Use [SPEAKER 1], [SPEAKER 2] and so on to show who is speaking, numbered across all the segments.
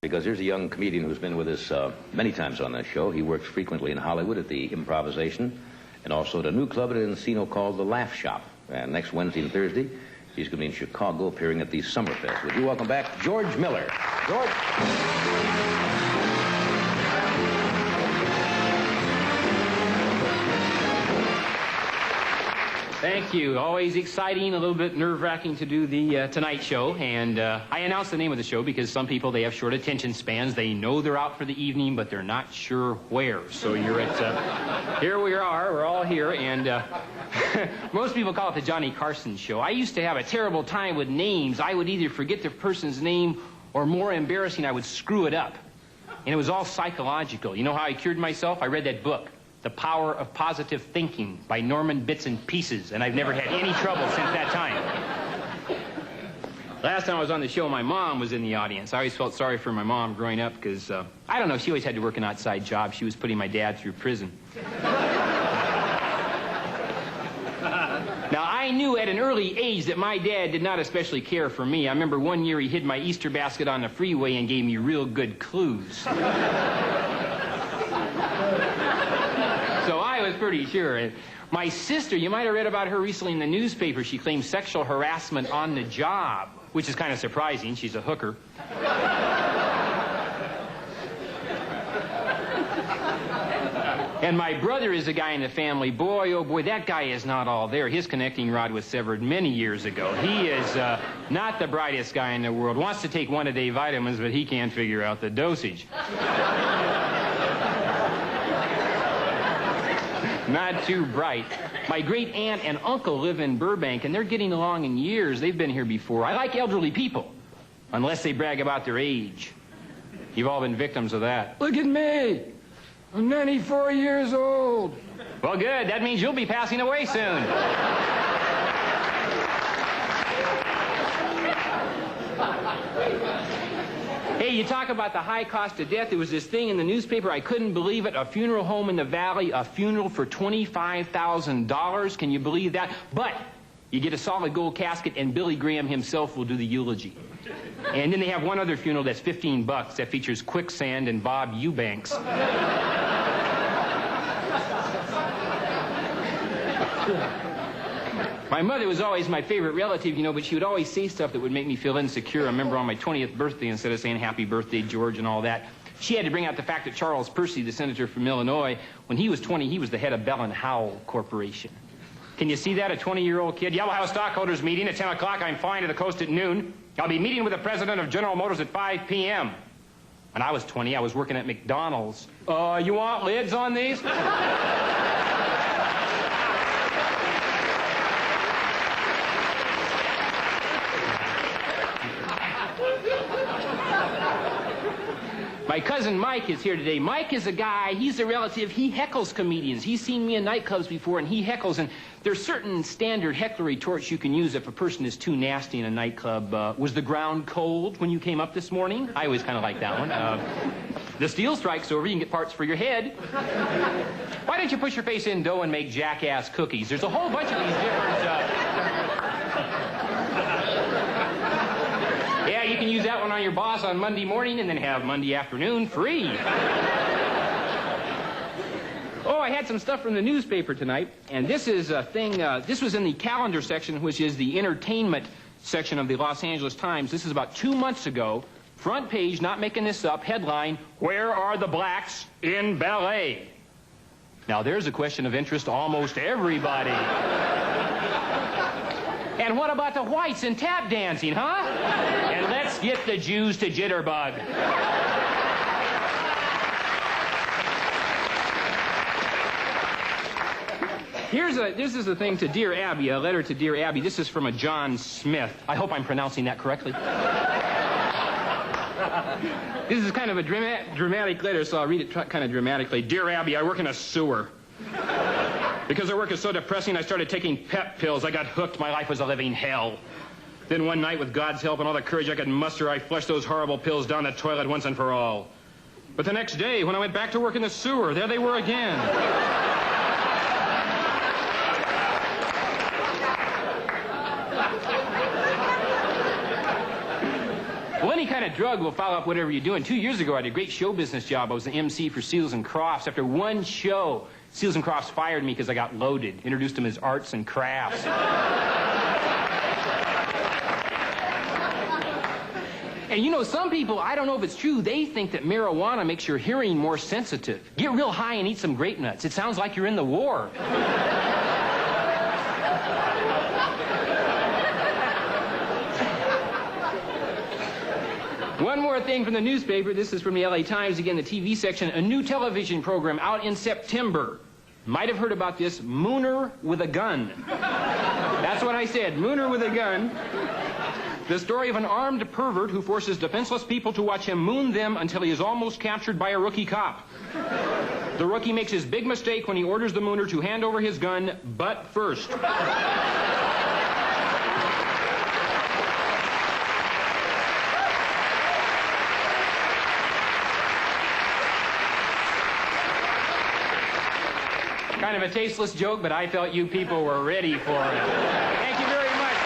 [SPEAKER 1] Because here's a young comedian who's been with us many times on this show. He works frequently in Hollywood at the Improvisation and also at a new club at Encino called the Laugh Shop. And next Wednesday and Thursday, he's going to be in Chicago appearing at the Summerfest. Would you welcome back George Miller? George?
[SPEAKER 2] Thank you. Always exciting, a little bit nerve-wracking to do the Tonight Show. And I announced the name of the show because some people, they have short attention spans. They know they're out for the evening, but they're not sure where. So you're at, here we are, we're all here, and most people call it the Johnny Carson Show. I used to have a terrible time with names. I would either forget the person's name or, more embarrassing, I would screw it up. And it was all psychological. You know how I cured myself? I read that book, The Power of Positive Thinking by Norman Bits and Pieces, and I've never had any trouble since that time. Last time I was on the show, my mom was in the audience. I always felt sorry for my mom growing up because, I don't know, she always had to work an outside job. She was putting my dad through prison. Now, I knew at an early age that my dad did not especially care for me. I remember one year he hid my Easter basket on the freeway and gave me real good clues. So I was pretty sure. My sister, you might have read about her recently in the newspaper. She claimed sexual harassment on the job, which is kind of surprising. She's a hooker. And my brother is a guy in the family. Boy, oh boy, that guy is not all there. His connecting rod was severed many years ago. He is not the brightest guy in the world. Wants to take one-a-day vitamins, but he can't figure out the dosage. Not too bright. My great aunt and uncle live in Burbank, and they're getting along in years. They've been here before. I like elderly people, unless they brag about their age. You've all been victims of that. Look at me. I'm 94 years old. Well, good. That means you'll be passing away soon. Hey, you talk about the high cost of death. There was this thing in the newspaper. I couldn't believe it. A funeral home in the valley, a funeral for $25,000. Can you believe that? But you get a solid gold casket, and Billy Graham himself will do the eulogy. And then they have one other funeral that's $15 that features Quicksand and Bob Eubanks. My mother was always my favorite relative, you know, but she would always say stuff that would make me feel insecure. I remember on my 20th birthday, instead of saying happy birthday, George, and all that, she had to bring out the fact that Charles Percy, the senator from Illinois, when he was 20, he was the head of Bell and Howell Corporation. Can you see that, a 20-year-old kid? Yeah, we'll have a stockholders meeting at 10 o'clock. I'm flying to the coast at noon. I'll be meeting with the president of General Motors at 5 p.m. When I was 20, I was working at McDonald's. You want lids on these? My cousin Mike is here today. Mike is a guy, he's a relative, he heckles comedians. He's seen me in nightclubs before, and he heckles, and there's certain standard heckler retorts you can use if a person is too nasty in a nightclub. Was the ground cold when you came up this morning? I always kind of like that one. The steel strike's over, you can get parts for your head. Why don't you push your face in dough and make jackass cookies? There's a whole bunch of these different... Yeah, you can use that one on your boss on Monday morning and then have Monday afternoon free. Oh, I had some stuff from the newspaper tonight, and this is a thing, this was in the calendar section, which is the entertainment section of the Los Angeles Times. This is about 2 months ago. Front page, not making this up, headline, "Where are the blacks in ballet?" Now, there's a question of interest to almost everybody. And what about the whites in tap dancing, huh? And let's get the Jews to jitterbug. This is a thing to Dear Abby, a letter to Dear Abby. This is from a John Smith. I hope I'm pronouncing that correctly. This is kind of a dramatic letter, so I'll read it kind of dramatically. Dear Abby, I work in a sewer. Because our work is so depressing, I started taking pep pills. I got hooked. My life was a living hell. Then one night, with God's help and all the courage I could muster, I flushed those horrible pills down the toilet once and for all. But the next day, when I went back to work in the sewer, there they were again. Well, any kind kind of drug will follow up whatever you're doing. 2 years ago, I had a great show business job. I was the MC for Seals and Crofts. After one show, Seals and Crofts fired me because I got loaded. Introduced them as arts and crafts. And you know, some people, I don't know if it's true, they think that marijuana makes your hearing more sensitive. Get real high and eat some grape nuts. It sounds like you're in the war. One more thing from the newspaper. This is from the LA Times, again, the TV section. A new television program out in September. Might have heard about this, Mooner with a Gun. That's what I said, Mooner with a Gun. The story of an armed pervert who forces defenseless people to watch him moon them until he is almost captured by a rookie cop. The rookie makes his big mistake when he orders the mooner to hand over his gun, but first. Kind of a tasteless joke, but I felt you people were ready for it. Thank you very much.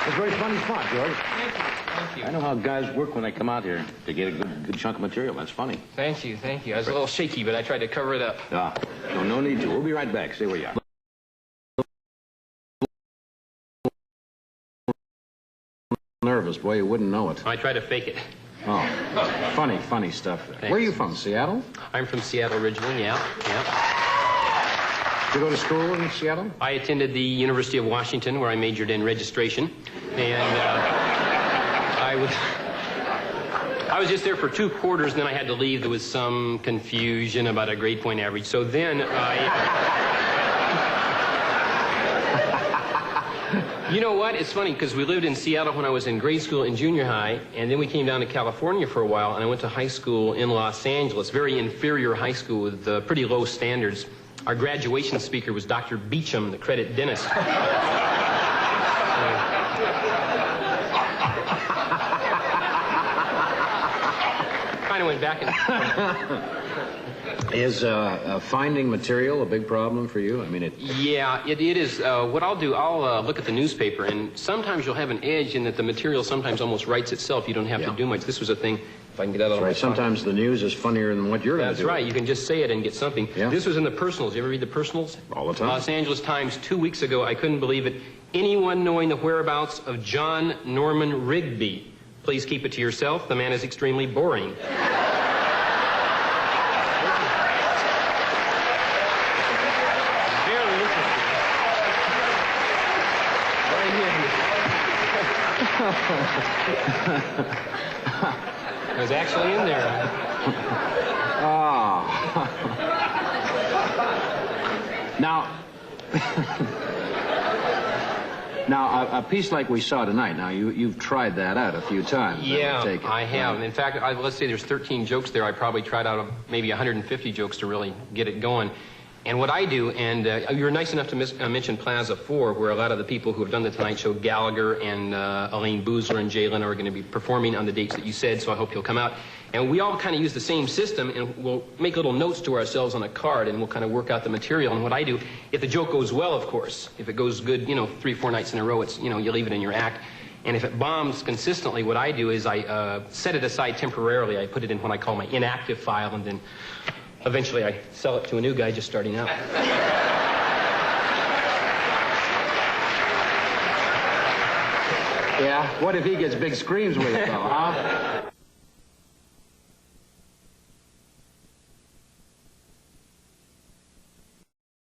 [SPEAKER 1] It's a very funny spot, George.
[SPEAKER 2] Thank you. Thank you.
[SPEAKER 1] I know how guys work when they come out here to get a good chunk of material. That's funny.
[SPEAKER 2] Thank you. Thank you. I was a little shaky, but I tried to cover it up.
[SPEAKER 1] No need to. We'll be right back. Stay where you are.
[SPEAKER 3] Nervous, boy, you wouldn't know it.
[SPEAKER 2] I try to fake it.
[SPEAKER 3] Oh, funny stuff.
[SPEAKER 2] Thanks.
[SPEAKER 3] Where are you from, Seattle?
[SPEAKER 2] I'm from Seattle originally, yeah.
[SPEAKER 3] Did you go to school in Seattle?
[SPEAKER 2] I attended the University of Washington, where I majored in registration, and I was just there for 2 quarters, and then I had to leave. There was some confusion about a grade point average, so then You know what? It's funny, because we lived in Seattle when I was in grade school and junior high, and then we came down to California for a while, and I went to high school in Los Angeles, very inferior high school with pretty low standards. Our graduation speaker was Dr. Beecham, the credit dentist. Kind of went back and...
[SPEAKER 3] Is finding material a big problem for you? I mean,
[SPEAKER 2] Yeah, it is. What I'll do, I'll look at the newspaper, and sometimes you'll have an edge in that the material sometimes almost writes itself. You don't have to do much. This was a thing, if I can get out of
[SPEAKER 3] right. Sometimes the news is funnier than what you're going to do.
[SPEAKER 2] That's right. You can just say it and get something.
[SPEAKER 3] Yeah.
[SPEAKER 2] This was in the Personals. You ever read the Personals?
[SPEAKER 3] All the time.
[SPEAKER 2] Los Angeles Times 2 weeks ago. I couldn't believe it. Anyone knowing the whereabouts of John Norman Rigby, please keep it to yourself. The man is extremely boring. It was actually in there.
[SPEAKER 3] Oh. Now, a piece like we saw tonight, now, you've tried that out a few times.
[SPEAKER 2] Yeah, I have. In fact, let's say there's 13 jokes there. I probably tried out maybe 150 jokes to really get it going. And what I do, and you were nice enough to mention Plaza 4, where a lot of the people who have done the Tonight Show, Gallagher and Elaine Boozler and Jay Leno, are going to be performing on the dates that you said, so I hope you'll come out. And we all kind of use the same system, and we'll make little notes to ourselves on a card, and we'll kind of work out the material. And what I do, if the joke goes well, of course, if it goes good, 3, 4 nights in a row, it's, you leave it in your act. And if it bombs consistently, what I do is I set it aside temporarily. I put it in what I call my inactive file, and then eventually I sell it to a new guy just starting out.
[SPEAKER 3] Yeah? What if he gets big screams with it, though, huh?